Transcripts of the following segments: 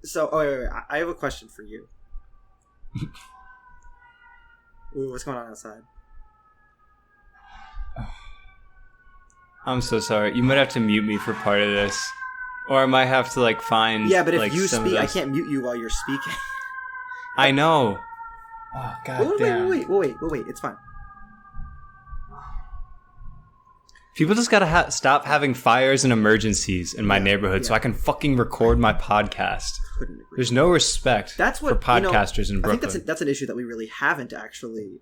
So, wait. I have a question for you. Ooh, what's going on outside? I'm so sorry. You might have to mute me for part of this. Or I might have to, find... Yeah, but if like, you some speak, of I those... can't mute you while you're speaking. I know. Oh, God damn. Wait. It's fine. People just gotta stop having fires and emergencies in my neighborhood so I can fucking record my podcast. There's no respect for podcasters in Brooklyn. I think that's an issue that we really haven't actually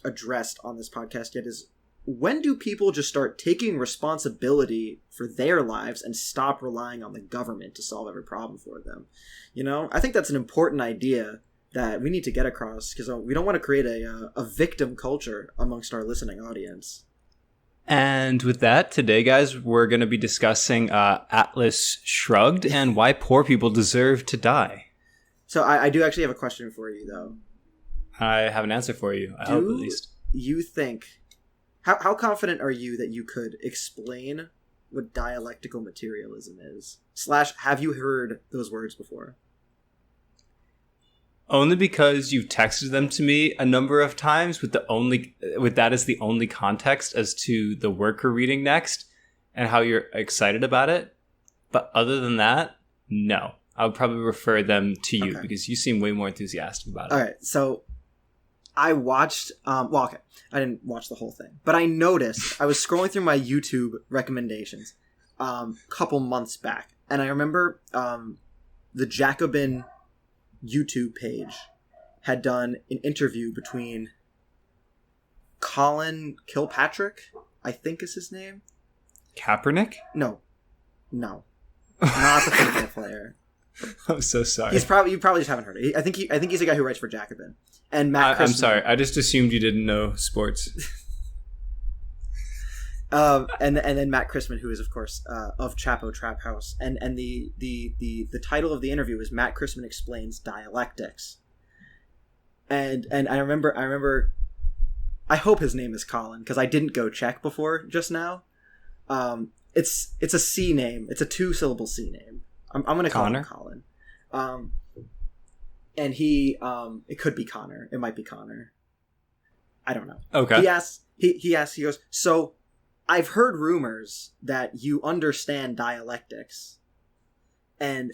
addressed on this podcast yet, is when do people just start taking responsibility for their lives and stop relying on the government to solve every problem for them? I think that's an important idea that we need to get across, because we don't want to create a victim culture amongst our listening audience. And with that, today, guys, we're going to be discussing Atlas Shrugged and why poor people deserve to die. So I do actually have a question for you, though. I have an answer for you, I hope at least. You think... How confident are you that you could explain what dialectical materialism is? / have you heard those words before? Only because you've texted them to me a number of times with that as the only context as to the work we're reading next and how you're excited about it. But other than that, no. I would probably refer them to you because you seem way more enthusiastic about it. All right, so I watched... I didn't watch the whole thing, but I noticed I was scrolling through my YouTube recommendations a couple months back, and I remember the Jacobin YouTube page had done an interview between Colin Kilpatrick, I think is his name. Kaepernick? No, not the football player. I'm so sorry. You probably just haven't heard it. I think he's the guy who writes for Jacobin. And Matt Christman. I'm sorry. I just assumed you didn't know sports. And then Matt Christman, who is of course of Chapo Trap House, and the title of the interview is Matt Christman Explains Dialectics. And I remember I hope his name is Colin, because I didn't go check before just now. It's a C name. It's a 2-syllable C name. I'm gonna call him Colin. And he it could be Connor. It might be Connor. I don't know. Okay. He goes, so I've heard rumors that you understand dialectics. And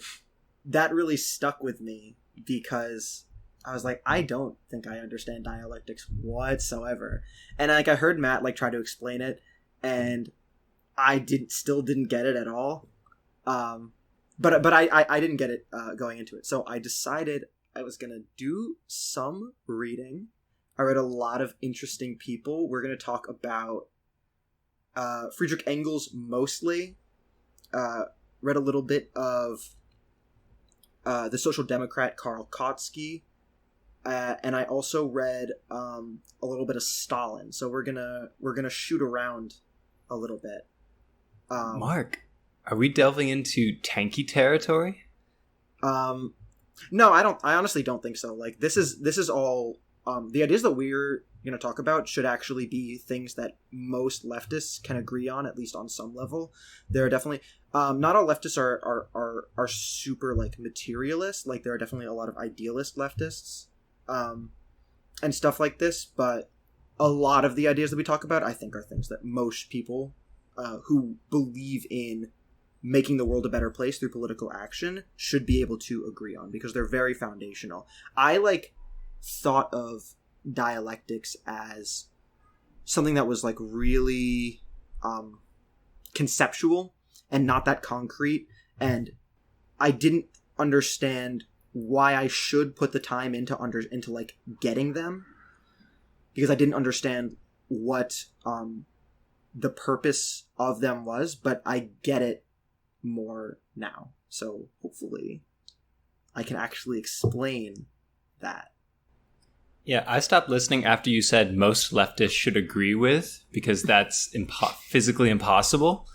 that really stuck with me, because I was like, I don't think I understand dialectics whatsoever. And I heard Matt try to explain it, and I still didn't get it at all. But I didn't get it going into it. So I decided I was going to do some reading. I read a lot of interesting people. We're going to talk about Friedrich Engels mostly. Read a little bit of the Social Democrat Karl Kautsky. And I also read a little bit of Stalin. So we're gonna shoot around a little bit. Mark, are we delving into tanky territory? No, I don't. I honestly don't think so. This is all the ideas that we're going to talk about should actually be things that most leftists can agree on, at least on some level. There are definitely not all leftists are super materialist. There are definitely a lot of idealist leftists and stuff like this, but a lot of the ideas that we talk about, I think, are things that most people who believe in making the world a better place through political action should be able to agree on, because they're very foundational. I thought of dialectics as something that was really conceptual and not that concrete, and I didn't understand why I should put the time into getting them, because I didn't understand what the purpose of them was, but I get it more now. So hopefully I can actually explain that. Yeah, I stopped listening after you said most leftists should agree with, because that's physically impossible.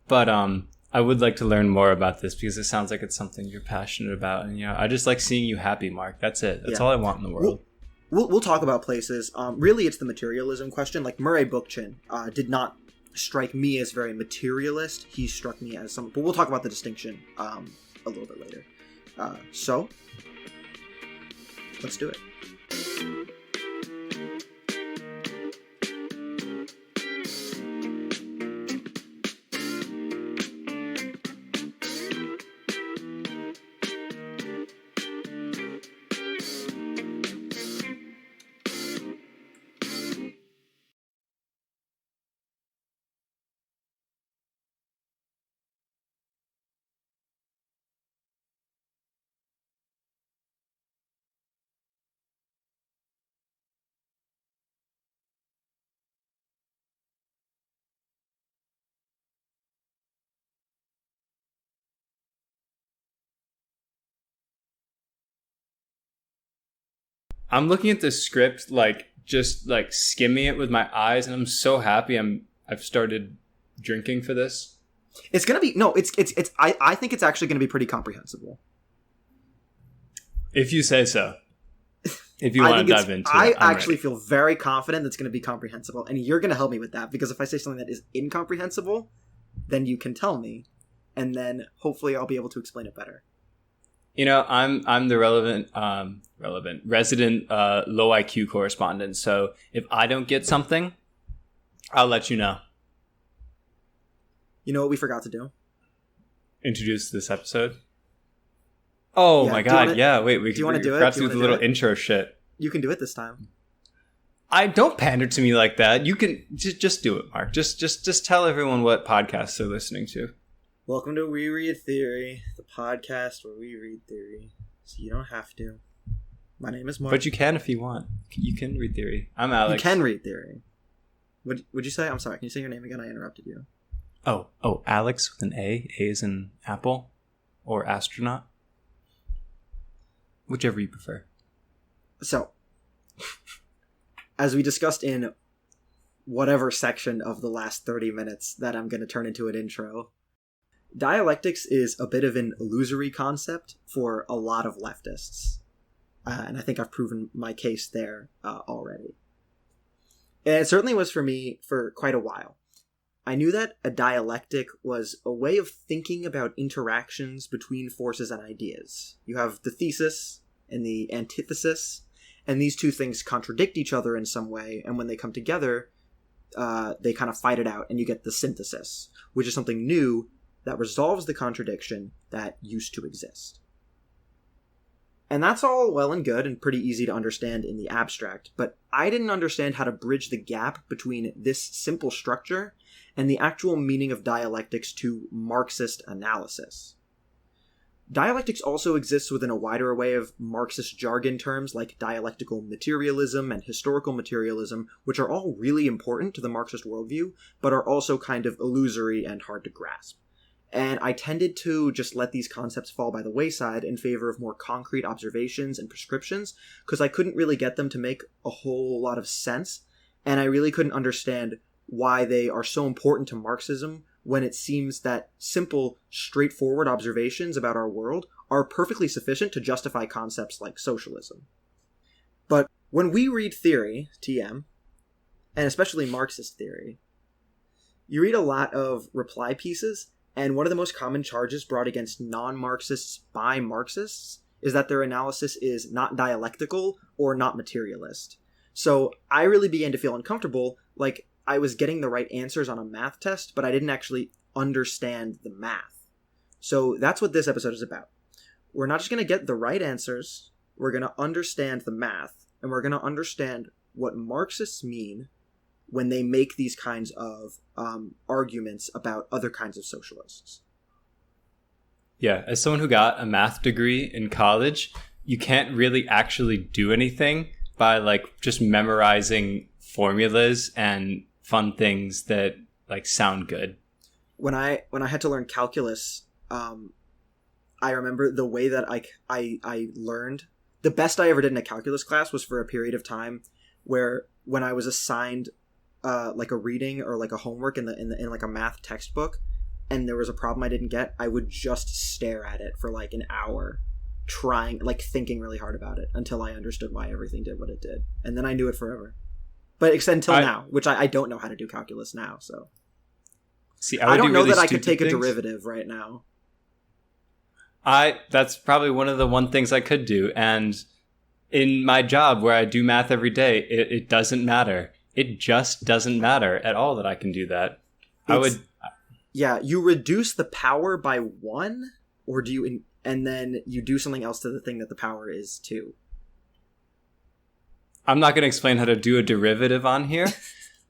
But I would like to learn more about this, because it sounds like it's something you're passionate about. And I just like seeing you happy, Mark. That's it. That's all I want in the world. We'll talk about places. Really, it's the materialism question. Murray Bookchin did not strike me as very materialist. He struck me as some... But we'll talk about the distinction a little bit later. So let's do it. I'm looking at the script, like just like skimming it with my eyes, and I'm so happy I've started drinking for this. It's gonna be I think it's actually gonna be pretty comprehensible. If you say so. If you want to dive into it, I actually feel very confident that's going to be comprehensible, and you're going to help me with that, because if I say something that is incomprehensible, then you can tell me, and then hopefully I'll be able to explain it better. You know, I'm the resident low IQ correspondent, so if I don't get something, I'll let you know. You know what we forgot to do? Introduce this episode. Oh my god, yeah, wait, we forgot to do the little intro shit. You can do it this time. Don't pander to me like that. You can just do it, Mark. Just tell everyone what podcasts they're listening to. Welcome to We Read Theory, the podcast where we read theory. So you don't have to. My name is Mark. But you can if you want. You can read theory. I'm Alex. You can read theory. Would you say? I'm sorry, can you say your name again? I interrupted you. Oh, Alex with an A. A is in apple. Or astronaut. Whichever you prefer. So, as we discussed in whatever section of the last 30 minutes that I'm going to turn into an intro, dialectics is a bit of an illusory concept for a lot of leftists. And I think I've proven my case there already. And it certainly was for me for quite a while. I knew that a dialectic was a way of thinking about interactions between forces and ideas. You have the thesis and the antithesis, and these two things contradict each other in some way, and when they come together, they kind of fight it out, and you get the synthesis, which is something new that resolves the contradiction that used to exist. And that's all well and good and pretty easy to understand in the abstract, but I didn't understand how to bridge the gap between this simple structure and the actual meaning of dialectics to Marxist analysis. Dialectics also exists within a wider array of Marxist jargon terms like dialectical materialism and historical materialism, which are all really important to the Marxist worldview, but are also kind of illusory and hard to grasp. And I tended to just let these concepts fall by the wayside in favor of more concrete observations and prescriptions, because I couldn't really get them to make a whole lot of sense, and I really couldn't understand why they are so important to Marxism when it seems that simple, straightforward observations about our world are perfectly sufficient to justify concepts like socialism. But when we read theory, TM, and especially Marxist theory, you read a lot of reply pieces, and one of the most common charges brought against non-Marxists by Marxists is that their analysis is not dialectical or not materialist. So I really began to feel uncomfortable, like I was getting the right answers on a math test, but I didn't actually understand the math. So that's what this episode is about. We're not just going to get the right answers, we're going to understand the math, and we're going to understand what Marxists mean when they make these kinds of arguments about other kinds of socialists. Yeah, as someone who got a math degree in college, you can't really actually do anything by like just memorizing formulas and fun things that like sound good. When I had to learn calculus, I remember the way that I learned. The best I ever did in a calculus class was for a period of time where when I was assigned like a reading or like a homework in like a math textbook, and there was a problem I didn't get, I would just stare at it for like an hour, trying, like thinking really hard about it until I understood why everything did what it did, and then I knew it forever. But except until now, which I don't know how to do calculus now, so. See, I don't know really that I could take a derivative right now. That's probably one of the one things I could do. And in my job where I do math every day, it doesn't matter. It just doesn't matter at all that I can do that. Yeah, you reduce the power by 1, or do you, and then you do something else to the thing that the power is 2. I'm not going to explain how to do a derivative on here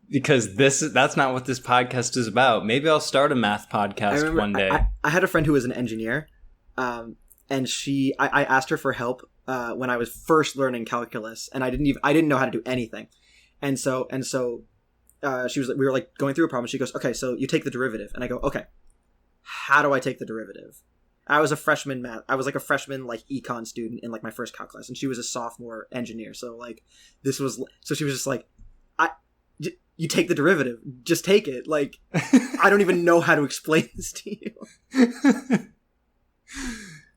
because that's not what this podcast is about. Maybe I'll start a math podcast one day. I had a friend who was an engineer, and I asked her for help when I was first learning calculus, and I didn't know how to do anything, and so she was, we were like going through a problem. She goes, okay, so you take the derivative, and I go, okay, how do I take the derivative? I was a freshman like econ student in like my first calc class, and she was a sophomore engineer. So like she was just like, you take the derivative, just take it. Like, I don't even know how to explain this to you.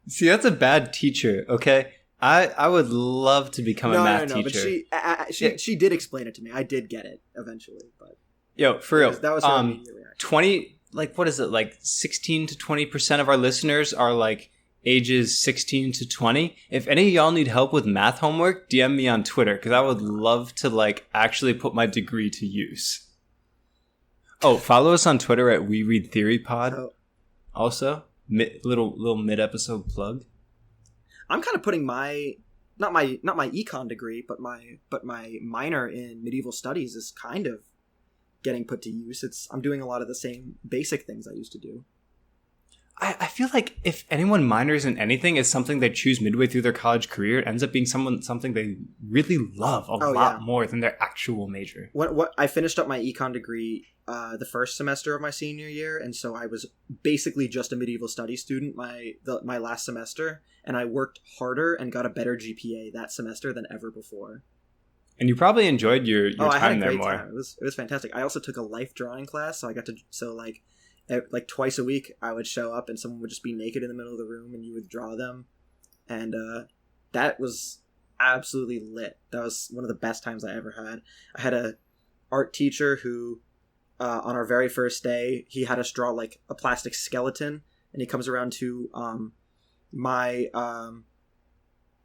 See, that's a bad teacher. Okay. I would love to become a math teacher. But she did explain it to me. I did get it eventually, but for real. That was her immediate reaction. 20, like, what is it? Like 16 to 20% of our listeners are like ages 16 to 20. If any of y'all need help with math homework, DM me on Twitter, because I would love to like actually put my degree to use. Oh, follow us on Twitter at We Read Theory Pod. Also, little mid-episode plug. I'm kind of putting my not my econ degree, but my minor in medieval studies is kind of getting put to use. I'm doing a lot of the same basic things I used to do. I feel like if anyone minors in anything, it's something they choose midway through their college career. It ends up being something they really love a lot more than their actual major. What I finished up my econ degree the first semester of my senior year, and so I was basically just a medieval studies student my last semester, and I worked harder and got a better GPA that semester than ever before. And you probably enjoyed your time there more. Time. It was fantastic. I also took a life drawing class, so I got to like twice a week I would show up and someone would just be naked in the middle of the room and you would draw them, and that was absolutely lit. That was one of the best times I ever had. I had a art teacher who on our very first day he had us draw like a plastic skeleton, and he comes around to my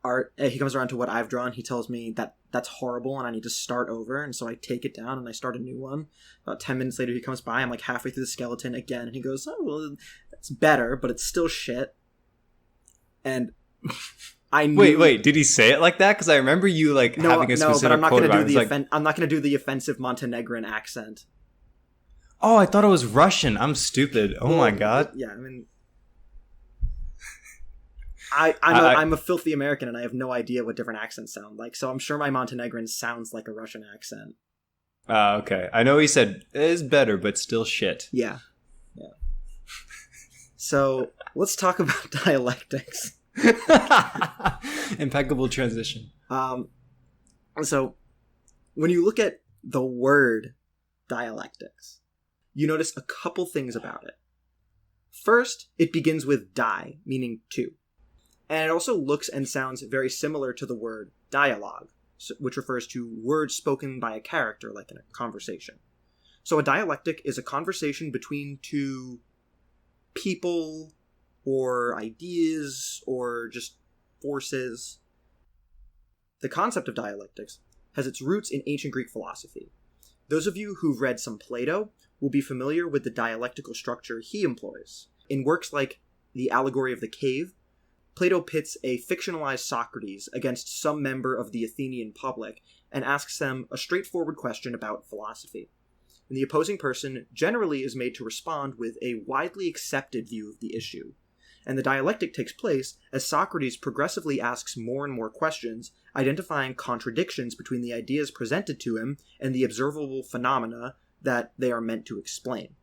art. He comes around to what I've drawn. He tells me that that's horrible and I need to start over, and so I take it down and I start a new one. About 10 minutes later he comes by, I'm like halfway through the skeleton again, and he goes, oh well, that's better, but it's still shit. And I knew... Wait, did he say it like that? Because I remember you like having a specific quote about it. I'm not going to do the offensive Montenegrin accent. Oh, I thought it was Russian. I'm stupid. Oh my god. Yeah, I mean, I'm a filthy American and I have no idea what different accents sound like, so I'm sure my Montenegrin sounds like a Russian accent. Okay. I know he said it is better, but still shit. Yeah. So let's talk about dialectics. Impeccable transition. So when you look at the word dialectics, you notice a couple things about it. First, it begins with die, meaning two. And it also looks and sounds very similar to the word dialogue, which refers to words spoken by a character, like in a conversation. So a dialectic is a conversation between two people, or ideas, or just forces. The concept of dialectics has its roots in ancient Greek philosophy. Those of you who've read some Plato will be familiar with the dialectical structure he employs. In works like The Allegory of the Cave, Plato pits a fictionalized Socrates against some member of the Athenian public and asks them a straightforward question about philosophy. And the opposing person generally is made to respond with a widely accepted view of the issue. And the dialectic takes place as Socrates progressively asks more and more questions, identifying contradictions between the ideas presented to him and the observable phenomena that they are meant to explain.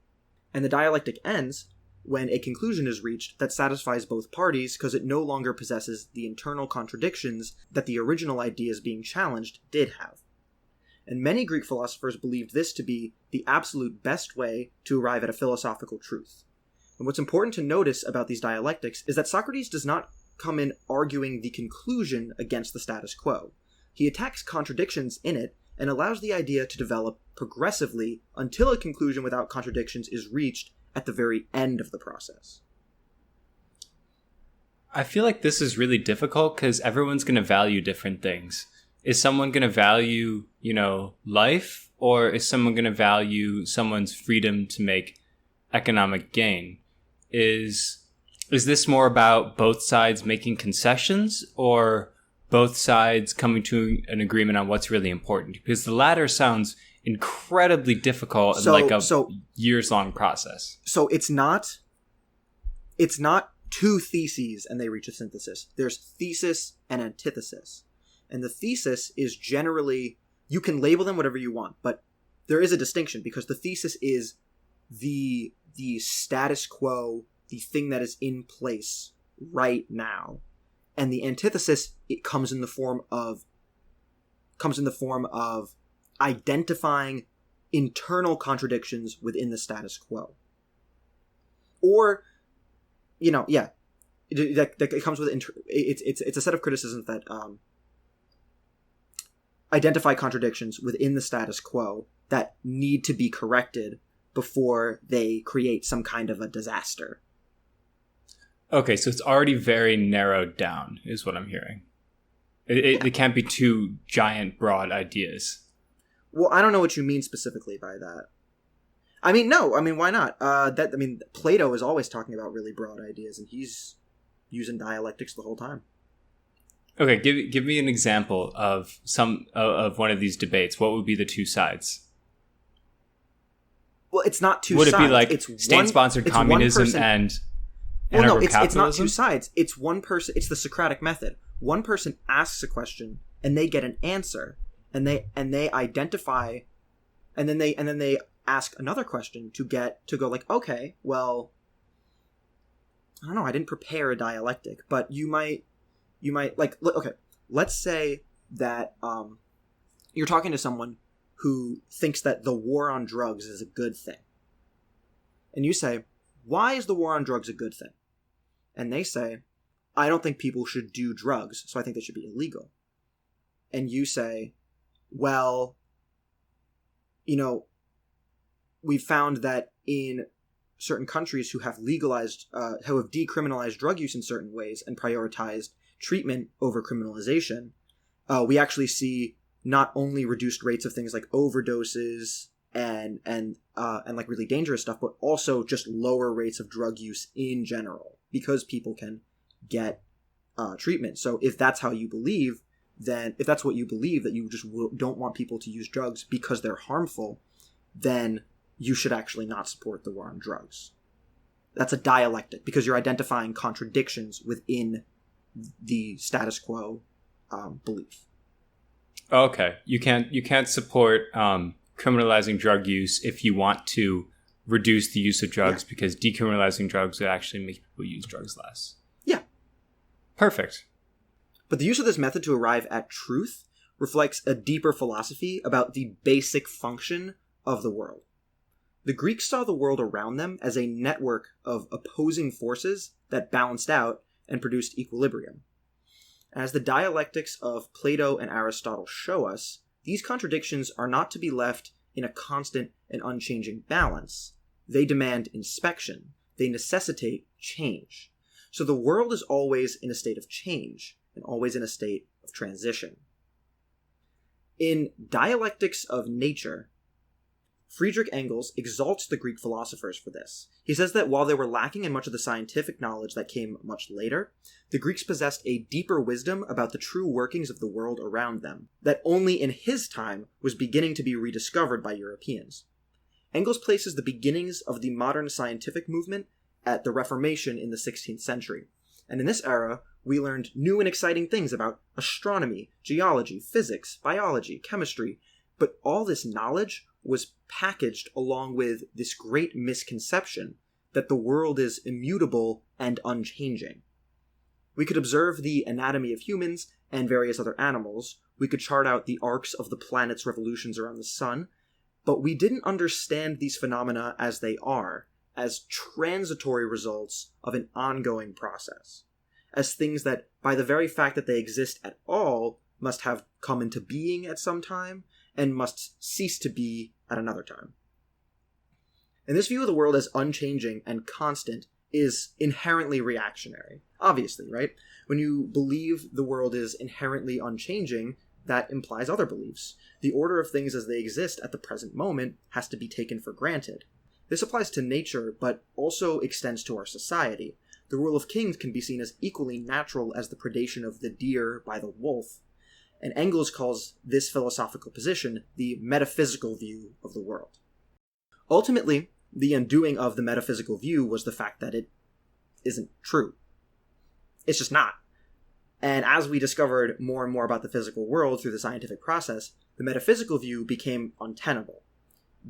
And the dialectic ends when a conclusion is reached that satisfies both parties because it no longer possesses the internal contradictions that the original ideas being challenged did have. And many Greek philosophers believed this to be the absolute best way to arrive at a philosophical truth. And what's important to notice about these dialectics is that Socrates does not come in arguing the conclusion against the status quo. He attacks contradictions in it and allows the idea to develop progressively until a conclusion without contradictions is reached at the very end of the process. I feel like this is really difficult because everyone's going to value different things. Is someone going to value, life, or is someone going to value someone's freedom to make economic gain? Is this more about both sides making concessions, or both sides coming to an agreement on what's really important? Because the latter sounds incredibly difficult and like a years-long process. So it's not two theses and they reach a synthesis. There's thesis and antithesis. And the thesis is generally, you can label them whatever you want, but there is a distinction because the thesis is the status quo, the thing that is in place right now. And the antithesis, it comes in the form of identifying internal contradictions within the status quo. Or, that it comes with it's a set of criticisms that identify contradictions within the status quo that need to be corrected before they create some kind of a disaster. Okay, so it's already very narrowed down, is what I'm hearing. It can't be two giant, broad ideas. Well, I don't know what you mean specifically by that. I mean, no. I mean, why not? Plato is always talking about really broad ideas, and he's using dialectics the whole time. Okay, give me an example of of one of these debates. What would be the two sides? Well, it's not two sides. Would it be like state-sponsored communism and anarcho-capitalism? It's not two sides. It's one person. It's the Socratic method. One person asks a question, and they get an answer, and they identify, and then they ask another question to go like, okay, well, I don't know. I didn't prepare a dialectic, but you might like, okay, let's say that you're talking to someone who thinks that the war on drugs is a good thing. And you say, why is the war on drugs a good thing? And they say, I don't think people should do drugs, so I think they should be illegal. And you say, well, we found that in certain countries who have decriminalized drug use in certain ways and prioritized treatment over criminalization, we actually see not only reduced rates of things like overdoses and like really dangerous stuff, but also just lower rates of drug use in general because people can get treatment. So if that's how you believe, then if that's what you believe, that you just don't want people to use drugs because they're harmful, then you should actually not support the war on drugs. That's a dialectic because you're identifying contradictions within the status quo belief. Okay, you can't support criminalizing drug use if you want to reduce the use of drugs, because decriminalizing drugs would actually make people use drugs less. Yeah. Perfect. But the use of this method to arrive at truth reflects a deeper philosophy about the basic function of the world. The Greeks saw the world around them as a network of opposing forces that balanced out and produced equilibrium. As the dialectics of Plato and Aristotle show us, these contradictions are not to be left in a constant and unchanging balance. They demand inspection. They necessitate change. So the world is always in a state of change and always in a state of transition. In Dialectics of Nature, Friedrich Engels exalts the Greek philosophers for this. He says that while they were lacking in much of the scientific knowledge that came much later, the Greeks possessed a deeper wisdom about the true workings of the world around them, that only in his time was beginning to be rediscovered by Europeans. Engels places the beginnings of the modern scientific movement at the Reformation in the 16th century. And in this era, we learned new and exciting things about astronomy, geology, physics, biology, chemistry, but all this knowledge was packaged along with this great misconception that the world is immutable and unchanging. We could observe the anatomy of humans and various other animals, we could chart out the arcs of the planet's revolutions around the sun, but we didn't understand these phenomena as they are, as transitory results of an ongoing process, as things that, by the very fact that they exist at all, must have come into being at some time, and must cease to be at another time. And this view of the world as unchanging and constant is inherently reactionary. Obviously, right? When you believe the world is inherently unchanging, that implies other beliefs. The order of things as they exist at the present moment has to be taken for granted. This applies to nature, but also extends to our society. The rule of kings can be seen as equally natural as the predation of the deer by the wolf, and Engels calls this philosophical position the metaphysical view of the world. Ultimately, the undoing of the metaphysical view was the fact that it isn't true. It's just not. And as we discovered more and more about the physical world through the scientific process, the metaphysical view became untenable.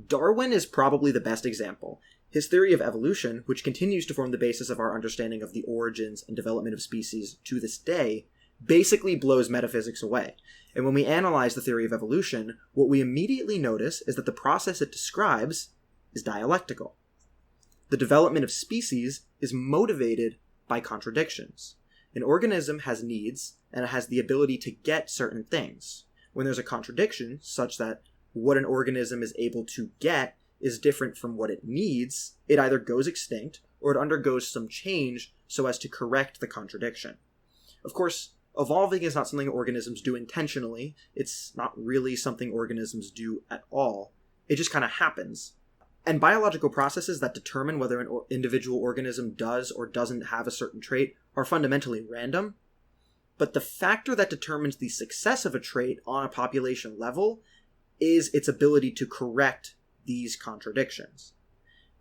Darwin is probably the best example. His theory of evolution, which continues to form the basis of our understanding of the origins and development of species to this day, basically blows metaphysics away. And when we analyze the theory of evolution, what we immediately notice is that the process it describes is dialectical. The development of species is motivated by contradictions. An organism has needs, and it has the ability to get certain things. When there's a contradiction, such that what an organism is able to get is different from what it needs, it either goes extinct, or it undergoes some change so as to correct the contradiction. Of course, evolving is not something organisms do intentionally. It's not really something organisms do at all. It just kind of happens. And biological processes that determine whether an individual organism does or doesn't have a certain trait are fundamentally random. But the factor that determines the success of a trait on a population level is its ability to correct these contradictions.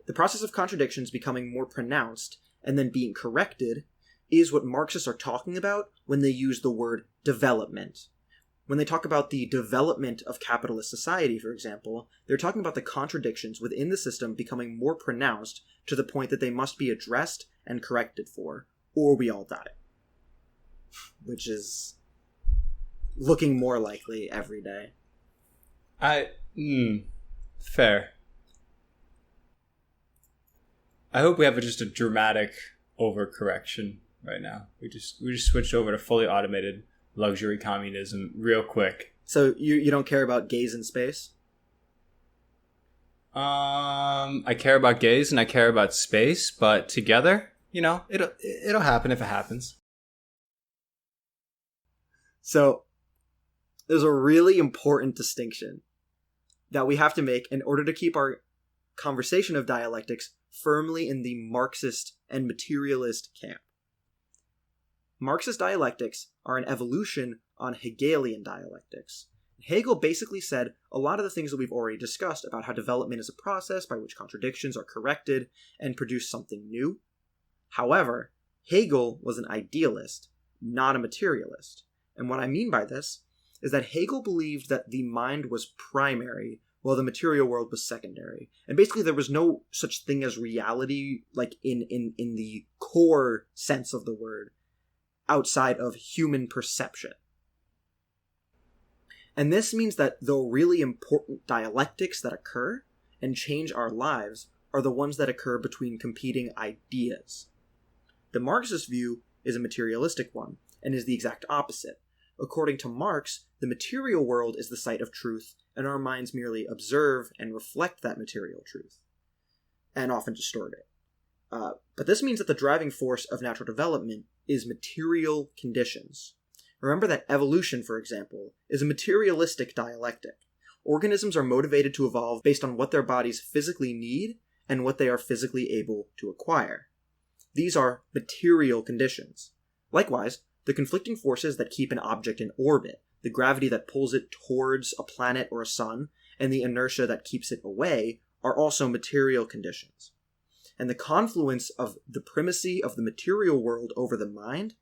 The process of contradictions becoming more pronounced and then being corrected is what Marxists are talking about when they use the word development. When they talk about the development of capitalist society, for example, they're talking about the contradictions within the system becoming more pronounced to the point that they must be addressed and corrected for, or we all die. Which is looking more likely every day. Fair. I hope we have just a dramatic overcorrection right now. We just switched over to fully automated luxury communism real quick. So you don't care about gays in space? I care about gays and I care about space, but together, it'll happen if it happens. So there's a really important distinction that we have to make in order to keep our conversation of dialectics firmly in the Marxist and materialist camp. Marxist dialectics are an evolution on Hegelian dialectics. Hegel basically said a lot of the things that we've already discussed about how development is a process by which contradictions are corrected and produce something new. However, Hegel was an idealist, not a materialist. And what I mean by this is that Hegel believed that the mind was primary while the material world was secondary. And basically there was no such thing as reality, like in the core sense of the word, outside of human perception. And this means that the really important dialectics that occur and change our lives are the ones that occur between competing ideas. The Marxist view is a materialistic one and is the exact opposite. According to Marx, the material world is the site of truth, and our minds merely observe and reflect that material truth, and often distort it. But this means that the driving force of natural development is material conditions. Remember that evolution, for example, is a materialistic dialectic. Organisms are motivated to evolve based on what their bodies physically need and what they are physically able to acquire. These are material conditions. Likewise, the conflicting forces that keep an object in orbit, the gravity that pulls it towards a planet or a sun, and the inertia that keeps it away, are also material conditions. And the confluence of the primacy of the material world over the mind,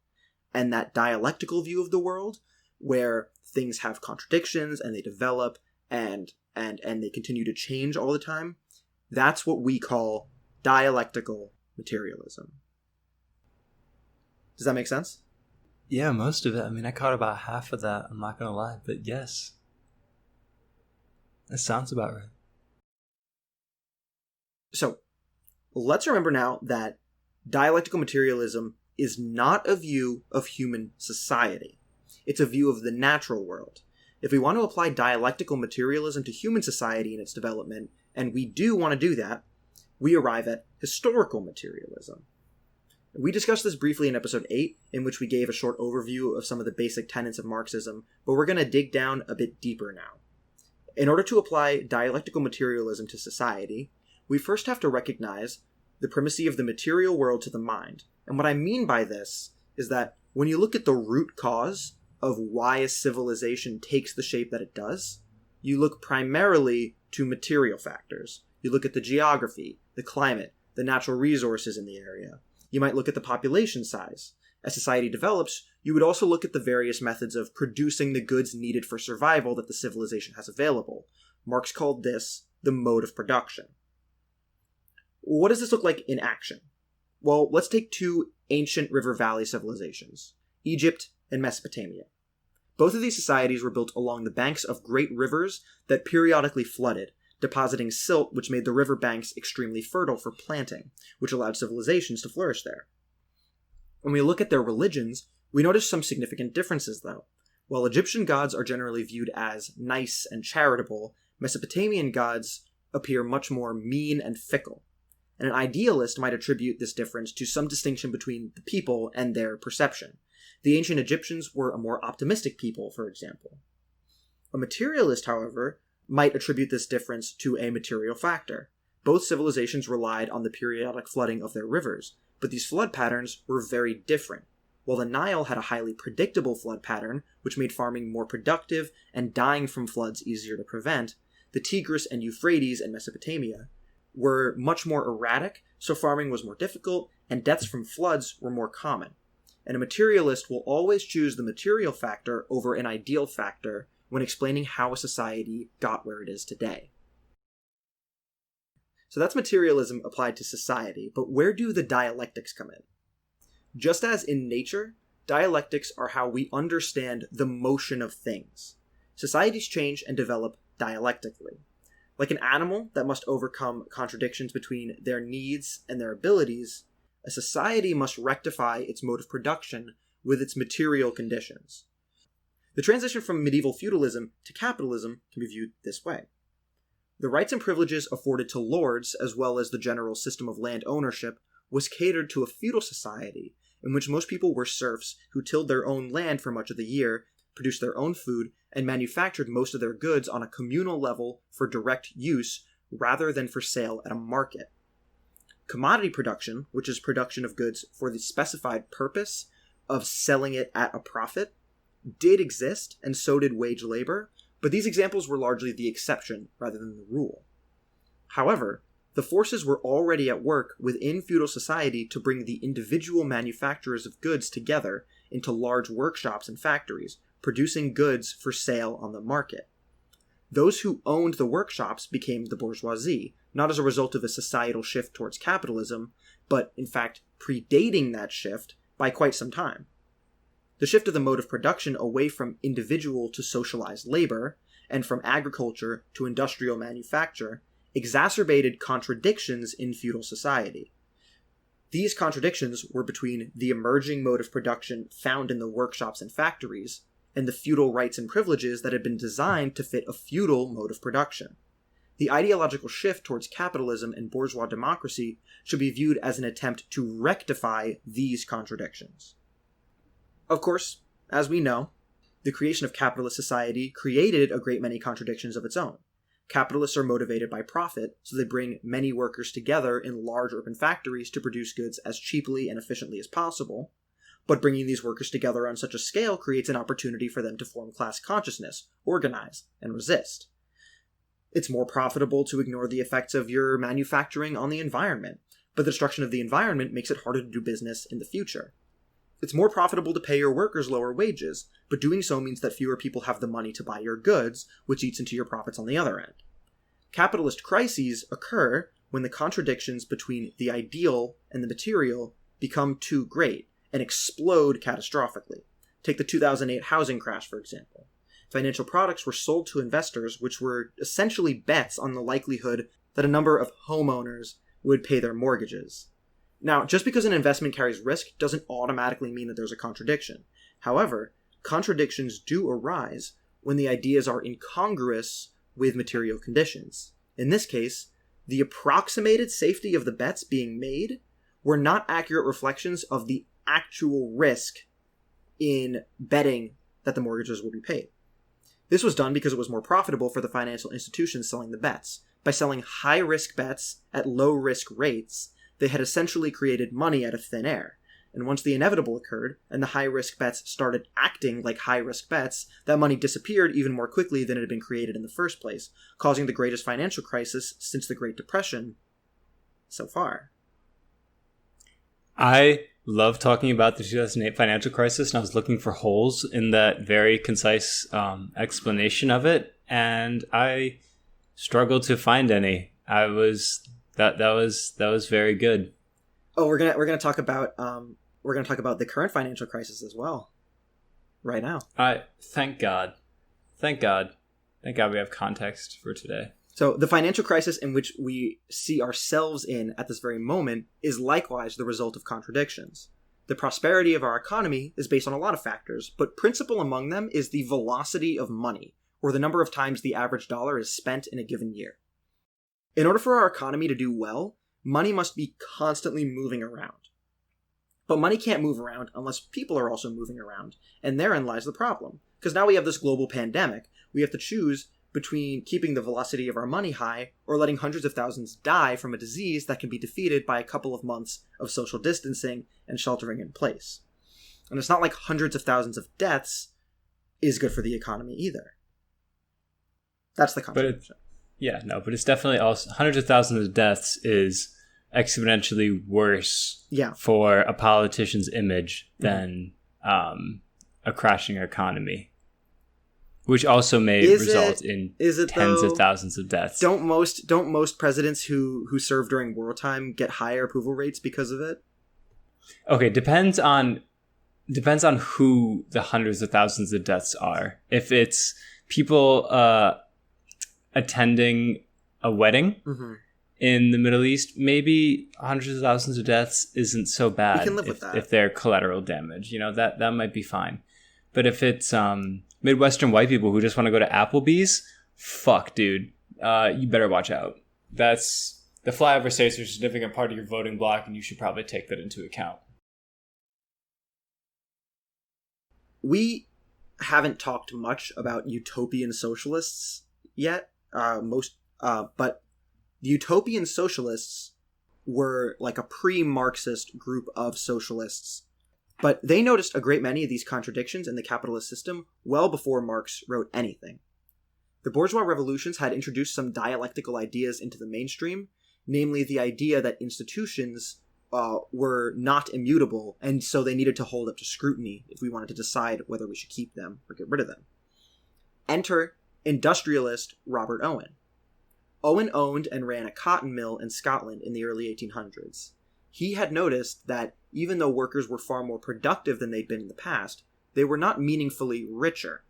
and that dialectical view of the world, where things have contradictions and they develop and they continue to change all the time, that's what we call dialectical materialism. Does that make sense? Yeah, most of it. I mean, I caught about half of that, I'm not going to lie, but yes. That sounds about right. So, let's remember now that dialectical materialism is not a view of human society. It's a view of the natural world. If we want to apply dialectical materialism to human society and its development, and we do want to do that, we arrive at historical materialism. We discussed this briefly in episode 8, in which we gave a short overview of some of the basic tenets of Marxism, but we're going to dig down a bit deeper now. In order to apply dialectical materialism to society, we first have to recognize the primacy of the material world to the mind. And what I mean by this is that when you look at the root cause of why a civilization takes the shape that it does, you look primarily to material factors. You look at the geography, the climate, the natural resources in the area. You might look at the population size. As society develops, you would also look at the various methods of producing the goods needed for survival that the civilization has available. Marx called this the mode of production. What does this look like in action? Well, let's take two ancient river valley civilizations, Egypt and Mesopotamia. Both of these societies were built along the banks of great rivers that periodically flooded, depositing silt which made the river banks extremely fertile for planting, which allowed civilizations to flourish there. When we look at their religions, we notice some significant differences though. While Egyptian gods are generally viewed as nice and charitable, Mesopotamian gods appear much more mean and fickle. And an idealist might attribute this difference to some distinction between the people and their perception. The ancient Egyptians were a more optimistic people, for example. A materialist, however, might attribute this difference to a material factor. Both civilizations relied on the periodic flooding of their rivers, but these flood patterns were very different. While the Nile had a highly predictable flood pattern, which made farming more productive and dying from floods easier to prevent, the Tigris and Euphrates in Mesopotamia were much more erratic, so farming was more difficult, and deaths from floods were more common. And a materialist will always choose the material factor over an ideal factor when explaining how a society got where it is today. So that's materialism applied to society, but where do the dialectics come in? Just as in nature, dialectics are how we understand the motion of things. Societies change and develop dialectically. Like an animal that must overcome contradictions between their needs and their abilities, a society must rectify its mode of production with its material conditions. The transition from medieval feudalism to capitalism can be viewed this way. The rights and privileges afforded to lords, as well as the general system of land ownership, was catered to a feudal society in which most people were serfs who tilled their own land for much of the year, produced their own food, and manufactured most of their goods on a communal level for direct use rather than for sale at a market. Commodity production, which is production of goods for the specified purpose of selling it at a profit, did exist, and so did wage labor, but these examples were largely the exception rather than the rule. However, the forces were already at work within feudal society to bring the individual manufacturers of goods together into large workshops and factories, producing goods for sale on the market. Those who owned the workshops became the bourgeoisie, not as a result of a societal shift towards capitalism, but in fact predating that shift by quite some time. The shift of the mode of production away from individual to socialized labor, and from agriculture to industrial manufacture, exacerbated contradictions in feudal society. These contradictions were between the emerging mode of production found in the workshops and factories, and the feudal rights and privileges that had been designed to fit a feudal mode of production. The ideological shift towards capitalism and bourgeois democracy should be viewed as an attempt to rectify these contradictions. Of course, as we know, the creation of capitalist society created a great many contradictions of its own. Capitalists are motivated by profit, so they bring many workers together in large urban factories to produce goods as cheaply and efficiently as possible. But bringing these workers together on such a scale creates an opportunity for them to form class consciousness, organize, and resist. It's more profitable to ignore the effects of your manufacturing on the environment, but the destruction of the environment makes it harder to do business in the future. It's more profitable to pay your workers lower wages, but doing so means that fewer people have the money to buy your goods, which eats into your profits on the other end. Capitalist crises occur when the contradictions between the ideal and the material become too great and explode catastrophically. Take the 2008 housing crash, for example. Financial products were sold to investors, which were essentially bets on the likelihood that a number of homeowners would pay their mortgages. Now, just because an investment carries risk doesn't automatically mean that there's a contradiction. However, contradictions do arise when the ideas are incongruous with material conditions. In this case, the approximated safety of the bets being made were not accurate reflections of the actual risk in betting that the mortgages will be paid. This was done because it was more profitable for the financial institutions selling the bets. By selling high-risk bets at low-risk rates, they had essentially created money out of thin air. And once the inevitable occurred, and the high-risk bets started acting like high-risk bets, that money disappeared even more quickly than it had been created in the first place, causing the greatest financial crisis since the Great Depression so far. I love talking about the 2008 financial crisis, and I was looking for holes in that very concise explanation of it, and I struggled to find any. That was very good. Oh, we're gonna talk about the current financial crisis as well, right now. Thank God we have context for today. So the financial crisis in which we see ourselves in at this very moment is likewise the result of contradictions. The prosperity of our economy is based on a lot of factors, but principal among them is the velocity of money, or the number of times the average dollar is spent in a given year. In order for our economy to do well, money must be constantly moving around. But money can't move around unless people are also moving around, and therein lies the problem. Because now we have this global pandemic, we have to choose between keeping the velocity of our money high or letting hundreds of thousands die from a disease that can be defeated by a couple of months of social distancing and sheltering in place. And it's not like hundreds of thousands of deaths is good for the economy either. That's the contradiction. But it's definitely also hundreds of thousands of deaths is exponentially worse for a politician's image than a crashing economy. Which also may result in tens of thousands of deaths. Don't most presidents who served during wartime get higher approval rates because of it? Okay, depends on who the hundreds of thousands of deaths are. If it's people attending a wedding in the Middle East, maybe hundreds of thousands of deaths isn't so bad. We can live with that. If they're collateral damage, that might be fine. But if it's Midwestern white people who just want to go to Applebee's, fuck, dude. You better watch out. The flyover states are a significant part of your voting block, and you should probably take that into account. We haven't talked much about utopian socialists yet. But the utopian socialists were like a pre-Marxist group of socialists. But they noticed a great many of these contradictions in the capitalist system well before Marx wrote anything. The bourgeois revolutions had introduced some dialectical ideas into the mainstream, namely the idea that institutions were not immutable, and so they needed to hold up to scrutiny if we wanted to decide whether we should keep them or get rid of them. Enter industrialist Robert Owen. Owen owned and ran a cotton mill in Scotland in the early 1800s. He had noticed that even though workers were far more productive than they'd been in the past, they were not meaningfully richer.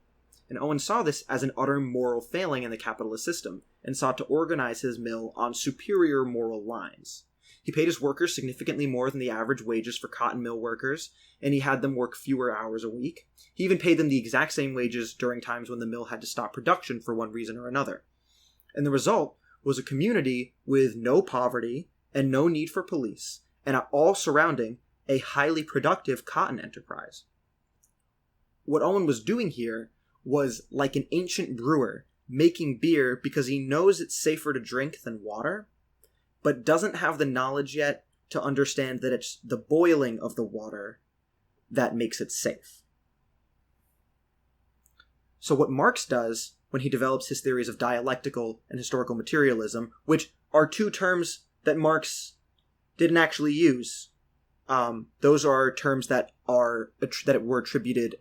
And Owen saw this as an utter moral failing in the capitalist system, and sought to organize his mill on superior moral lines. He paid his workers significantly more than the average wages for cotton mill workers, and he had them work fewer hours a week. He even paid them the exact same wages during times when the mill had to stop production for one reason or another. And the result was a community with no poverty and no need for police, and all surrounding a highly productive cotton enterprise. What Owen was doing here was like an ancient brewer making beer because he knows it's safer to drink than water, but doesn't have the knowledge yet to understand that it's the boiling of the water that makes it safe. So what Marx does when he develops his theories of dialectical and historical materialism, which are two terms that Marx didn't actually use. Those are terms that were attributed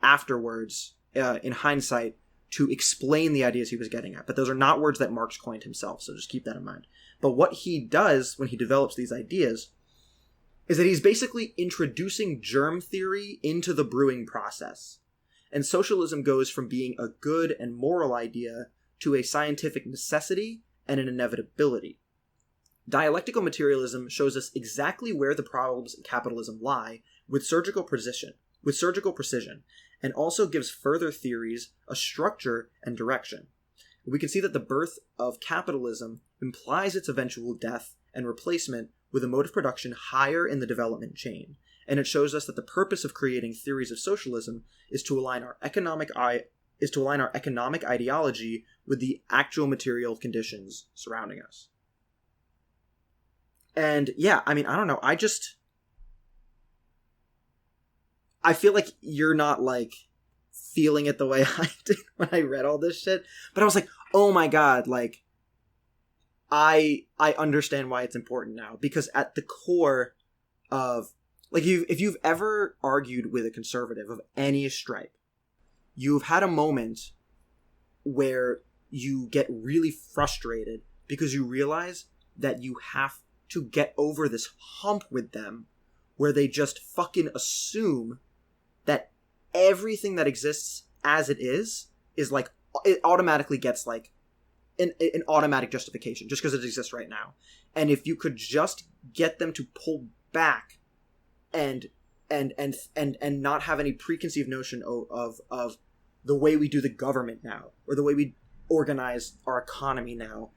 afterwards, in hindsight, to explain the ideas he was getting at. But those are not words that Marx coined himself, so just keep that in mind. But what he does when he develops these ideas is that he's basically introducing germ theory into the brewing process. And socialism goes from being a good and moral idea to a scientific necessity and an inevitability. Dialectical materialism shows us exactly where the problems in capitalism lie with surgical precision, and also gives further theories a structure and direction. We can see that the birth of capitalism implies its eventual death and replacement with a mode of production higher in the development chain. And it shows us that the purpose of creating theories of socialism is to align our economic ideology with the actual material conditions surrounding us. And yeah, I mean, I don't know. I feel like you're not like feeling it the way I did when I read all this shit. But I was like, oh my God, like I understand why it's important now. Because at the core of, like, if you've ever argued with a conservative of any stripe, you've had a moment where you get really frustrated because you realize that you have to get over this hump with them where they just fucking assume that everything that exists as it is like, it automatically gets like an automatic justification just because it exists right now. And if you could just get them to pull back and not have any preconceived notion of the way we do the government now, or the way we organize our economy now,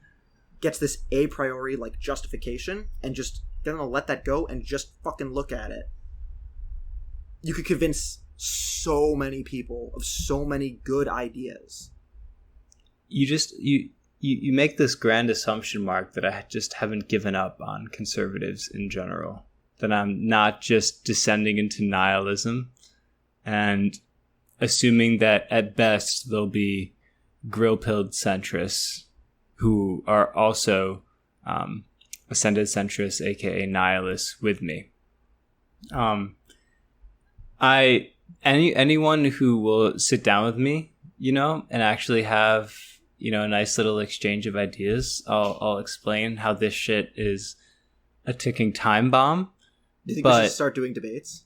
gets this a priori like justification, and just get them to let that go and just fucking look at it, you could convince so many people of so many good ideas. You make this grand assumption, Mark, that I just haven't given up on conservatives in general. That I'm not just descending into nihilism and assuming that at best they'll be grill-pilled centrists who are also ascended centrists, aka nihilists, with me. Anyone who will sit down with me, and actually have, a nice little exchange of ideas, I'll explain how this shit is a ticking time bomb. Do you think we should start doing debates?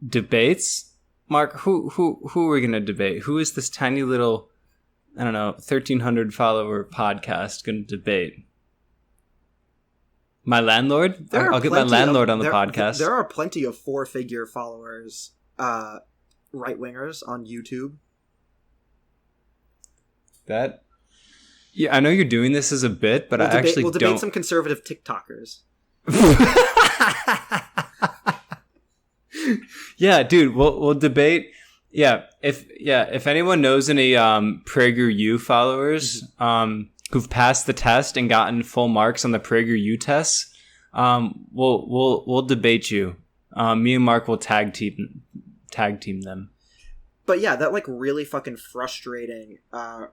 Debates? Mark, who are we going to debate? Who is this tiny little, 1,300 follower podcast going to debate? My landlord? I'll get my landlord on the podcast. There are plenty of 4-figure followers, right-wingers on YouTube. Yeah, I know you're doing this as a bit, but we'll debate some conservative TikTokers. Yeah, dude, we'll debate. Yeah, if anyone knows any PragerU followers who've passed the test and gotten full marks on the PragerU tests, we'll debate you. Me and Mark will tag team them. But yeah, that like really fucking frustrating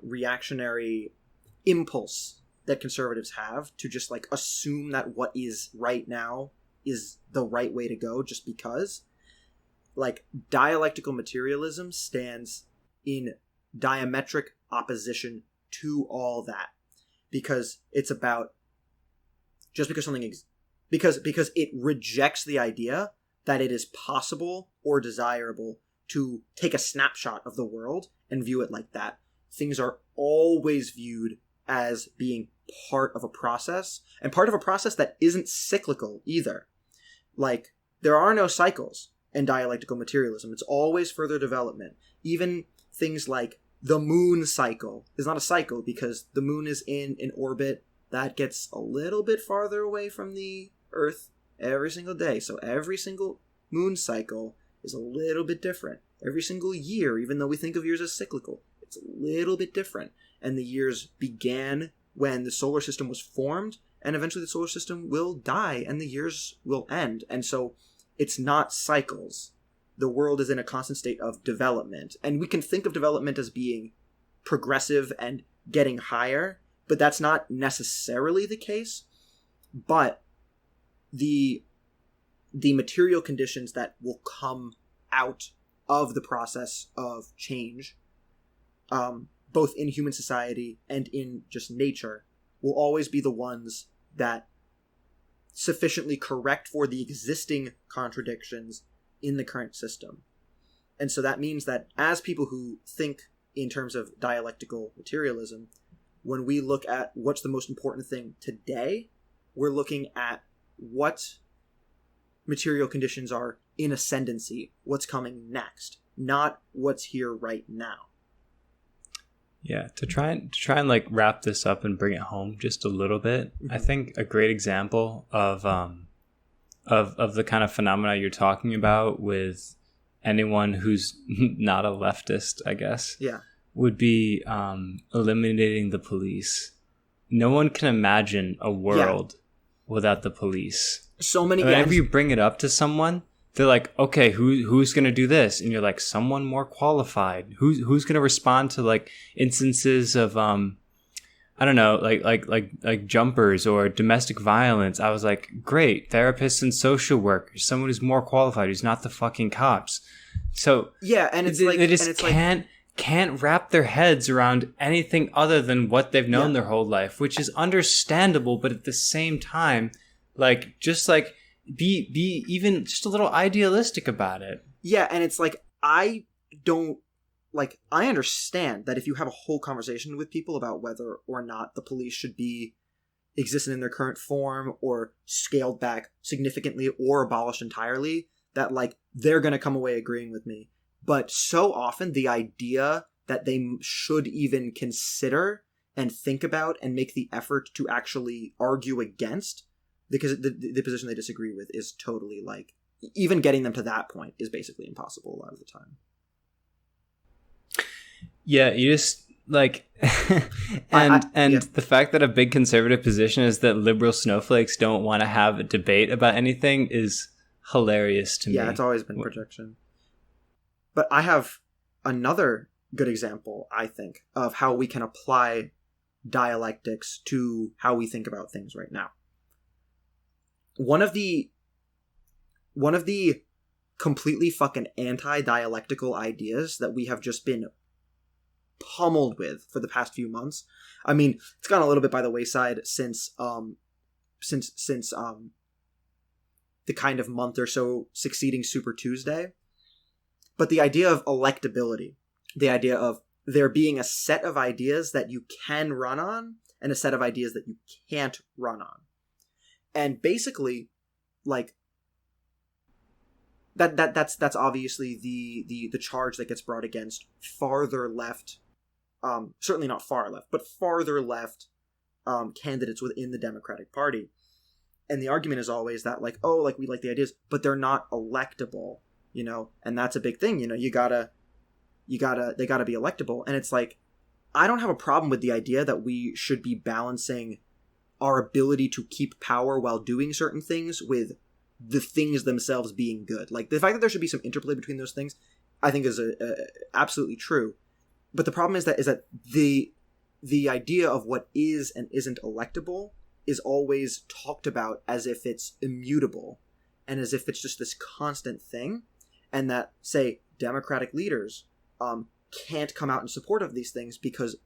reactionary impulse that conservatives have to just like assume that what is right now is the right way to go just because. Like, dialectical materialism stands in diametric opposition to all that, because it's about just because something because it rejects the idea that it is possible or desirable to take a snapshot of the world and view it like that. Things are always viewed as being part of a process, and part of a process that isn't cyclical either. Like, there are no cycles in dialectical materialism. It's always further development. Even things like the moon cycle is not a cycle because the moon is in an orbit that gets a little bit farther away from the Earth every single day. So every single moon cycle is a little bit different. Every single year, even though we think of years as cyclical, it's a little bit different. And the years began when the solar system was formed, and eventually the solar system will die and the years will end. And so it's not cycles. The world is in a constant state of development. And we can think of development as being progressive and getting higher, but that's not necessarily the case. But the material conditions that will come out of the process of change, both in human society and in just nature, will always be the ones that sufficiently correct for the existing contradictions in the current system. And so that means that as people who think in terms of dialectical materialism, when we look at what's the most important thing today, we're looking at what material conditions are in ascendancy, what's coming next, not what's here right now. Yeah, to try and like wrap this up and bring it home just a little bit. I think a great example of the kind of phenomena you're talking about with anyone who's not a leftist, I guess, would be eliminating the police. No one can imagine a world without the police. So many. Whenever you bring it up to someone, they're like, "Okay, who's going to do this?" And you're like, "Someone more qualified. Who's going to respond to like instances of I don't know, like jumpers or domestic violence?" I was like, "Great, therapists and social workers. Someone who's more qualified, who's not the fucking cops." So and it's like they just can't wrap their heads around anything other than what they've known their whole life, which is understandable, but at the same time, like just like be even just a little idealistic about it. Yeah, and it's like I understand that if you have a whole conversation with people about whether or not the police should be existent in their current form or scaled back significantly or abolished entirely, that like they're going to come away agreeing with me. But so often the idea that they should even consider and think about and make the effort to actually argue against because the position they disagree with is totally like, even getting them to that point is basically impossible a lot of the time. Yeah, you just like, the fact that a big conservative position is that liberal snowflakes don't want to have a debate about anything is hilarious to me. Yeah, it's always been projection. But I have another good example, I think, of how we can apply dialectics to how we think about things right now. One of the completely fucking anti-dialectical ideas that we have just been pummeled with for the past few months. I mean, it's gone a little bit by the wayside since the kind of month or so succeeding Super Tuesday. But the idea of electability, the idea of there being a set of ideas that you can run on and a set of ideas that you can't run on. And basically, like, that's obviously the charge that gets brought against farther left, certainly not far left, but farther left candidates within the Democratic Party. And the argument is always that, like, oh, like, we like the ideas, but they're not electable, you know? And that's a big thing, you know? They gotta be electable. And it's like, I don't have a problem with the idea that we should be balancing our ability to keep power while doing certain things with the things themselves being good. Like, the fact that there should be some interplay between those things, I think is absolutely true. But the problem is that the idea of what is and isn't electable is always talked about as if it's immutable and as if it's just this constant thing, and that, say, Democratic leaders can't come out in support of these things because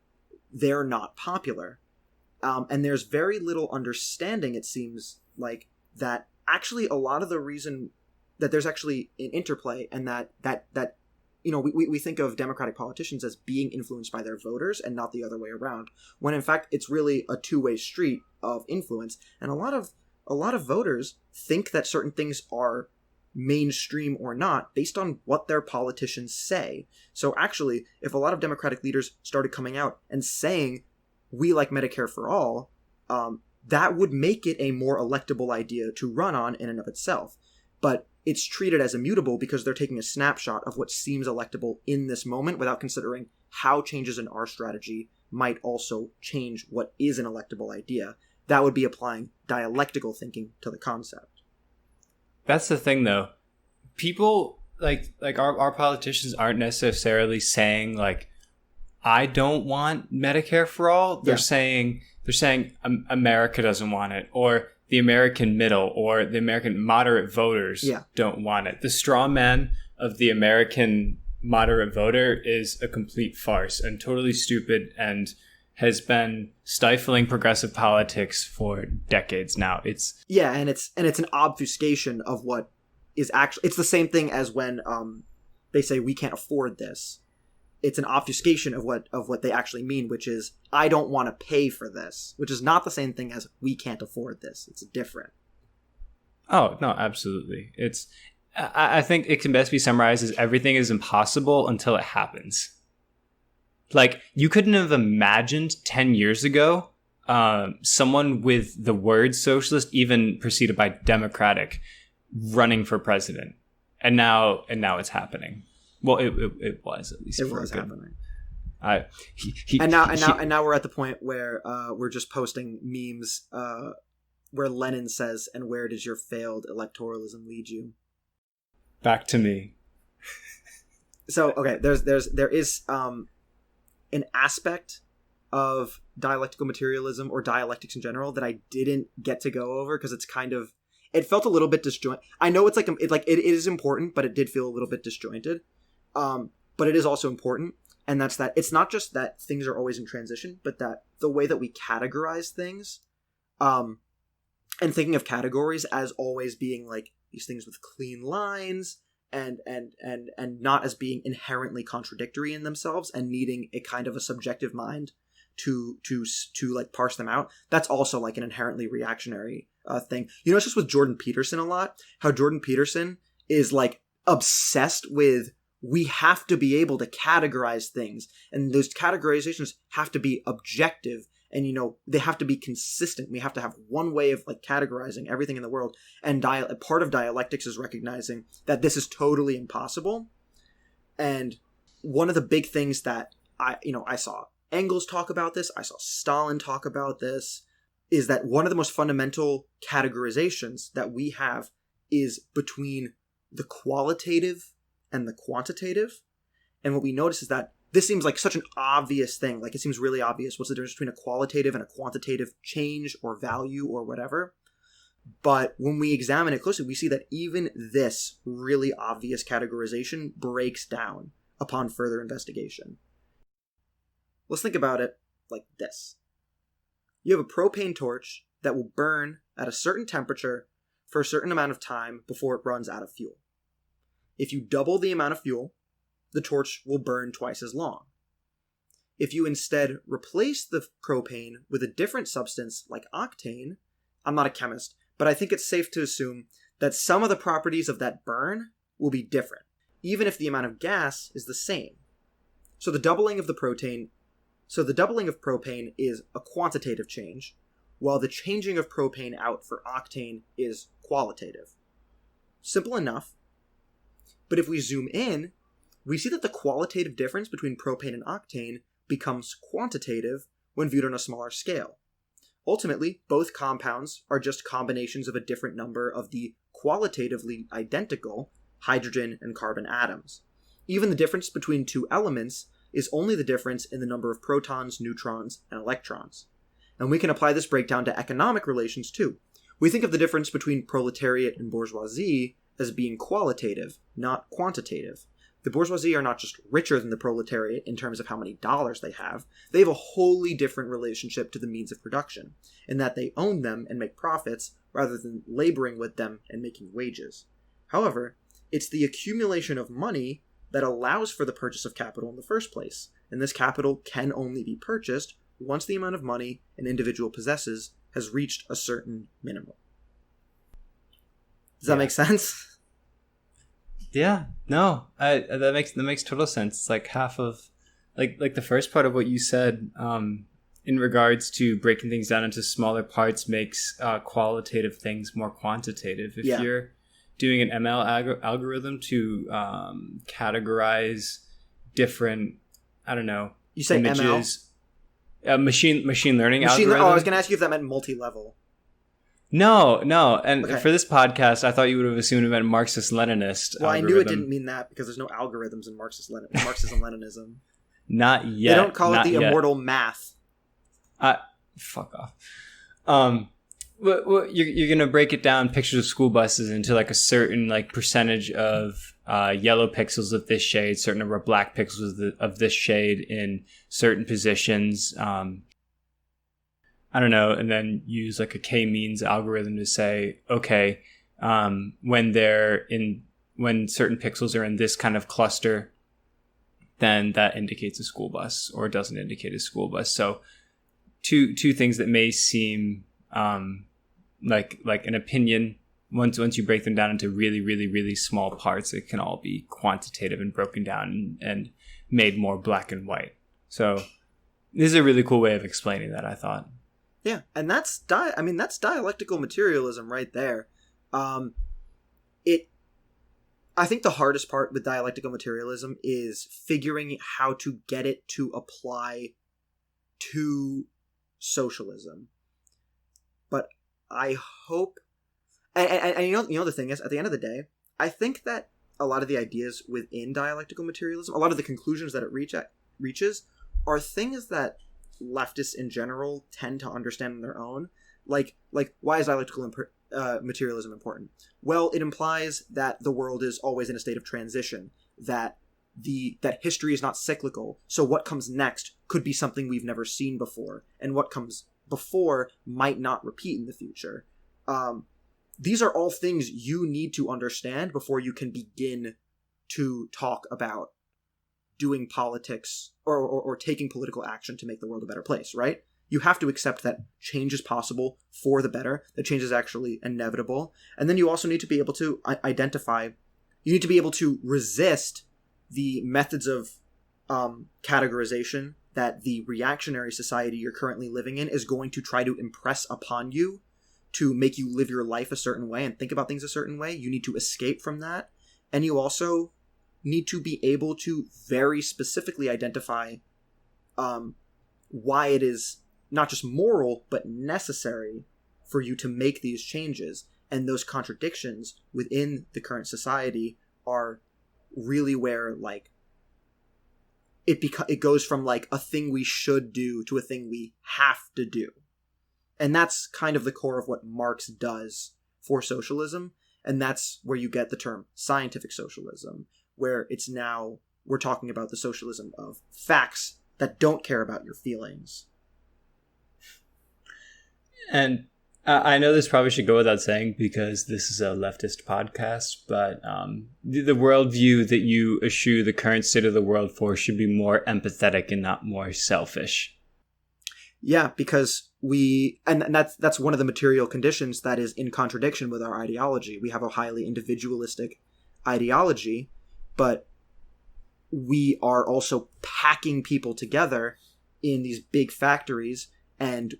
they're not popular. And there's very little understanding, it seems like, that actually a lot of the reason that there's actually an interplay, and that you know, we think of Democratic politicians as being influenced by their voters and not the other way around, when in fact it's really a two-way street of influence. And a lot of voters think that certain things are mainstream or not based on what their politicians say. So actually, if a lot of Democratic leaders started coming out and saying, we like Medicare for all, that would make it a more electable idea to run on in and of itself. But it's treated as immutable because they're taking a snapshot of what seems electable in this moment without considering how changes in our strategy might also change what is an electable idea. That would be applying dialectical thinking to the concept. That's the thing, though. People, like our politicians aren't necessarily saying, like, I don't want Medicare for all. They're saying America doesn't want it, or the American middle, or the American moderate voters don't want it. The straw man of the American moderate voter is a complete farce and totally stupid, and has been stifling progressive politics for decades now. It's an obfuscation of what is actually. It's the same thing as when they say we can't afford this. It's an obfuscation of what they actually mean, which is, I don't want to pay for this, which is not the same thing as we can't afford this. It's different. Oh, no, absolutely. I think it can best be summarized as everything is impossible until it happens. Like, you couldn't have imagined 10 years ago someone with the word socialist, even preceded by democratic, running for president. And now it's happening. Well, it was, at least. It was happening. And now we're at the point where we're just posting memes where Lenin says, "And where does your failed electoralism lead you?" Back to me. So okay, there is an aspect of dialectical materialism or dialectics in general that I didn't get to go over because it felt a little bit disjointed. I know it is important, but it did feel a little bit disjointed. But it is also important. And that's that it's not just that things are always in transition, but that the way that we categorize things, and thinking of categories as always being like these things with clean lines and not as being inherently contradictory in themselves and needing a kind of a subjective mind to like parse them out. That's also like an inherently reactionary thing. You know, it's just with Jordan Peterson a lot, how Jordan Peterson is like obsessed with, we have to be able to categorize things, and those categorizations have to be objective, and, you know, they have to be consistent. We have to have one way of like categorizing everything in the world. And part of dialectics is recognizing that this is totally impossible. And one of the big things that I saw Engels talk about this, I saw Stalin talk about this, is that one of the most fundamental categorizations that we have is between the qualitative and the quantitative. And what we notice is that this seems like such an obvious thing. Like, it seems really obvious. What's the difference between a qualitative and a quantitative change or value or whatever? But when we examine it closely, we see that even this really obvious categorization breaks down upon further investigation. Let's think about it like this. You have a propane torch that will burn at a certain temperature for a certain amount of time before it runs out of fuel. If you double the amount of fuel, the torch will burn twice as long. If you instead replace the propane with a different substance like octane, I'm not a chemist, but I think it's safe to assume that some of the properties of that burn will be different, even if the amount of gas is the same. So the doubling of propane is a quantitative change, while the changing of propane out for octane is qualitative. Simple enough. But if we zoom in, we see that the qualitative difference between propane and octane becomes quantitative when viewed on a smaller scale. Ultimately, both compounds are just combinations of a different number of the qualitatively identical hydrogen and carbon atoms. Even the difference between two elements is only the difference in the number of protons, neutrons, and electrons. And we can apply this breakdown to economic relations too. We think of the difference between proletariat and bourgeoisie as being qualitative, not quantitative. The bourgeoisie are not just richer than the proletariat in terms of how many dollars they have a wholly different relationship to the means of production, in that they own them and make profits rather than laboring with them and making wages. However, it's the accumulation of money that allows for the purchase of capital in the first place, and this capital can only be purchased once the amount of money an individual possesses has reached a certain minimum. Does that make sense? Yeah, no, that makes total sense. It's like half of, like the first part of what you said, in regards to breaking things down into smaller parts makes qualitative things more quantitative. If you're doing an ML algorithm to categorize different, I don't know, you say images, machine learning algorithm. I was going to ask you if that meant multi-level. No. And for this podcast, I thought you would have assumed it meant Marxist-Leninist. Well, algorithm. I knew it didn't mean that because there's no algorithms in Marxism-Leninism. Not yet. They don't call it the immortal math. Fuck off. Well, you're going to break it down, pictures of school buses, into like a certain like percentage of yellow pixels of this shade, certain number of black pixels of this shade in certain positions. I don't know, and then use like a k-means algorithm to say, okay, when certain pixels are in this kind of cluster, then that indicates a school bus, or doesn't indicate a school bus. So two things that may seem like an opinion. Once you break them down into really, really, really small parts, it can all be quantitative and broken down and made more black and white. So this is a really cool way of explaining that, I thought. Yeah, and that's dialectical materialism right there. I think the hardest part with dialectical materialism is figuring how to get it to apply to socialism. But I hope, and you know the thing is, at the end of the day, I think that a lot of the ideas within dialectical materialism, a lot of the conclusions that it reaches, are things that leftists in general tend to understand on their own. Like why is dialectical materialism important? Well, it implies that the world is always in a state of transition, that history is not cyclical, so what comes next could be something we've never seen before, and what comes before might not repeat in the future. These are all things you need to understand before you can begin to talk about doing politics or taking political action to make the world a better place, right? You have to accept that change is possible for the better, that change is actually inevitable. And then you also need to be able to identify, you need to be able to resist the methods of categorization that the reactionary society you're currently living in is going to try to impress upon you to make you live your life a certain way and think about things a certain way. You need to escape from that. And you also need to be able to very specifically identify why it is not just moral, but necessary for you to make these changes. And those contradictions within the current society are really where, like, it goes from, like, a thing we should do to a thing we have to do. And that's kind of the core of what Marx does for socialism. And that's where you get the term scientific socialism, where it's now, we're talking about the socialism of facts that don't care about your feelings. And I know this probably should go without saying because this is a leftist podcast, but the worldview that you eschew the current state of the world for should be more empathetic and not more selfish. Yeah, because that's one of the material conditions that is in contradiction with our ideology. We have a highly individualistic ideology, but we are also packing people together in these big factories, and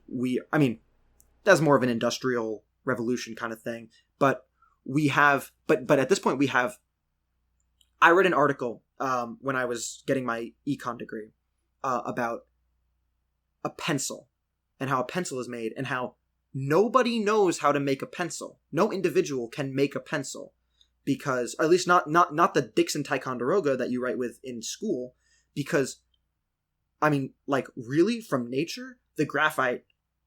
that's more of an industrial revolution kind of thing. But at this point I read an article when I was getting my econ degree about a pencil and how a pencil is made and how nobody knows how to make a pencil. No individual can make a pencil because, or at least not the Dixon Ticonderoga that you write with in school, because, really, from nature, the graphite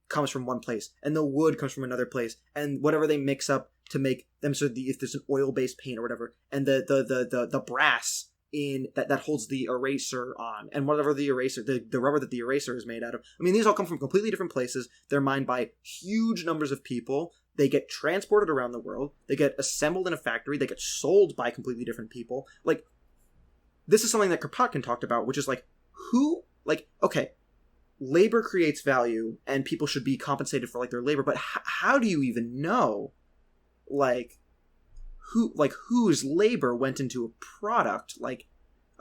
comes from one place and the wood comes from another place, and whatever they mix up to make them, so if there's an oil-based paint or whatever, and the brass in that holds the eraser on, and whatever the eraser, the rubber that the eraser is made out of. These all come from completely different places. They're mined by huge numbers of people. They get transported around the world. They get assembled in a factory. They get sold by completely different people. Like, this is something that Kropotkin talked about, which is okay, labor creates value and people should be compensated for their labor, but how do you even know whose labor went into a product? Like,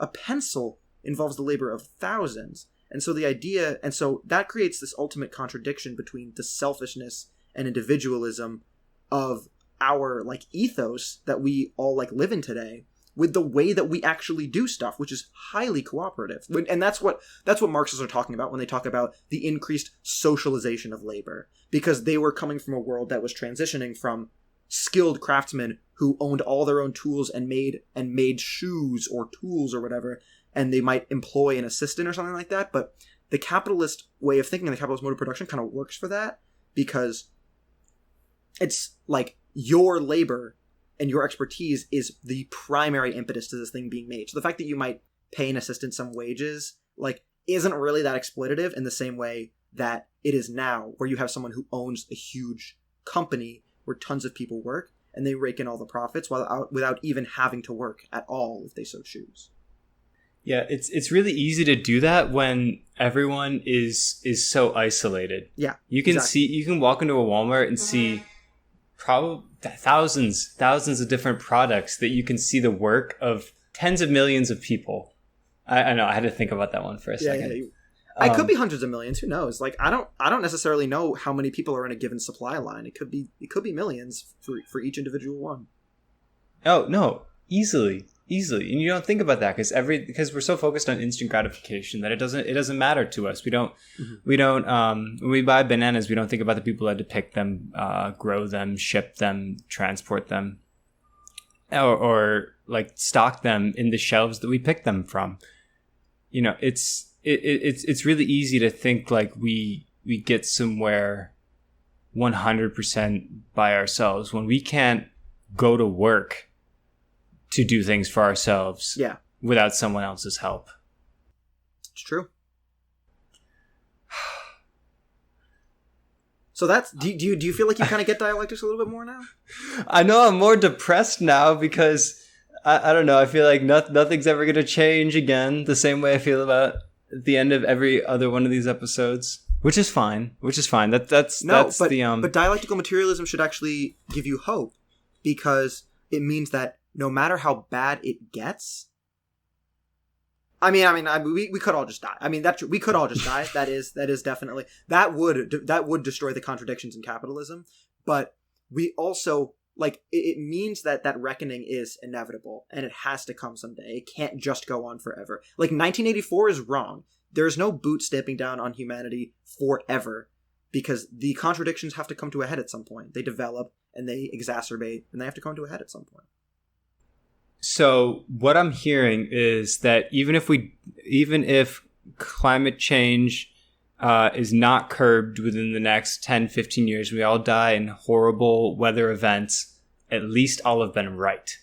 a pencil involves the labor of thousands. And so that creates this ultimate contradiction between the selfishness and individualism of our ethos that we all live in today, with the way that we actually do stuff, which is highly cooperative. And that's what Marxists are talking about when they talk about the increased socialization of labor, because they were coming from a world that was transitioning from skilled craftsmen who owned all their own tools and made shoes or tools or whatever, and they might employ an assistant or something like that. But the capitalist way of thinking, the capitalist mode of production, kind of works for that, because it's your labor and your expertise is the primary impetus to this thing being made. So the fact that you might pay an assistant some wages, isn't really that exploitative in the same way that it is now, where you have someone who owns a huge company where tons of people work, and they rake in all the profits without even having to work at all if they so choose. Yeah, it's really easy to do that when everyone is so isolated. Yeah, you can you can walk into a Walmart and see probably thousands of different products that you can see the work of tens of millions of people. I know. I had to think about that one for a second. It could be hundreds of millions. Who knows? Like, I don't necessarily know how many people are in a given supply line. It could be millions for each individual one. Oh no, easily, and you don't think about that because we're so focused on instant gratification that it doesn't matter to us. We don't when we buy bananas, we don't think about the people that had to pick them, grow them, ship them, transport them, or like stock them in the shelves that we pick them from. You know, it's really easy to think like we get somewhere 100% by ourselves when we can't go to work to do things for ourselves without someone else's help. It's true. So that's do you feel like you kind of get dialectics a little bit more now? I know I'm more depressed now because I don't know. I feel like nothing's ever going to change again the same way I feel about the end of every other one of these episodes, which is fine. That's but dialectical materialism should actually give you hope because it means that no matter how bad it gets, we could all just die. I mean, we could all just die. That is definitely that would destroy the contradictions in capitalism. But we also it means that reckoning is inevitable and it has to come someday. It can't just go on forever. Like 1984 is wrong. There's no boot stamping down on humanity forever because the contradictions have to come to a head at some point. They develop and they exacerbate and they have to come to a head at some point. So what I'm hearing is that even if climate change is not curbed within the next 10, 15 years, we all die in horrible weather events, at least all have been right.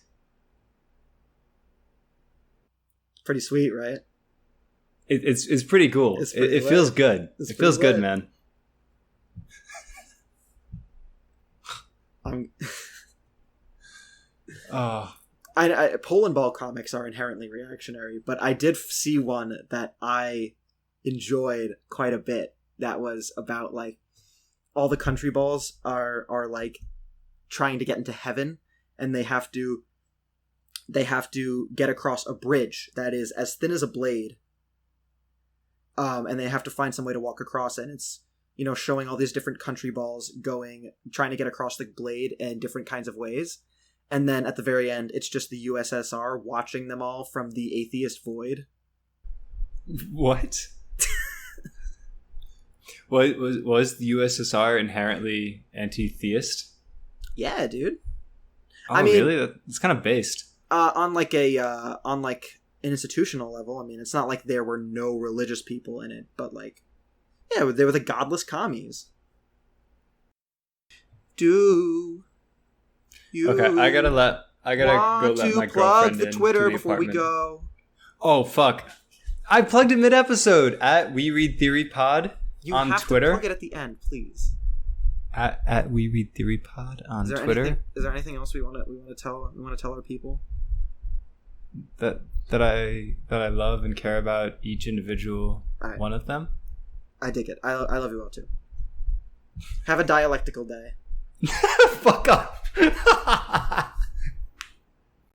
Pretty sweet, right? It's pretty cool. It feels good. It feels good, man. Pole and ball comics are inherently reactionary, but I did see one that I enjoyed quite a bit that was about like all the country balls are like trying to get into heaven and they have to get across a bridge that is as thin as a blade, and they have to find some way to walk across it. And it's showing all these different country balls trying to get across the blade in different kinds of ways. And then at the very end, it's just the USSR watching them all from the atheist void. What? Was the USSR inherently anti-theist? Yeah, dude. Oh, really? That's kind of based. On an institutional level. I mean, it's not like there were no religious people in it, but they were the godless commies. Okay, I gotta go let my girlfriend in. Twitter before we go. Oh fuck! I plugged it mid-episode at We Read Theory Pod on Twitter. You have to plug it at the end, please. At We Read Theory Pod on Twitter. Is there anything else we want to tell our people? That I love and care about each individual one of them. I dig it. I love you all too. Have a dialectical day. Fuck off.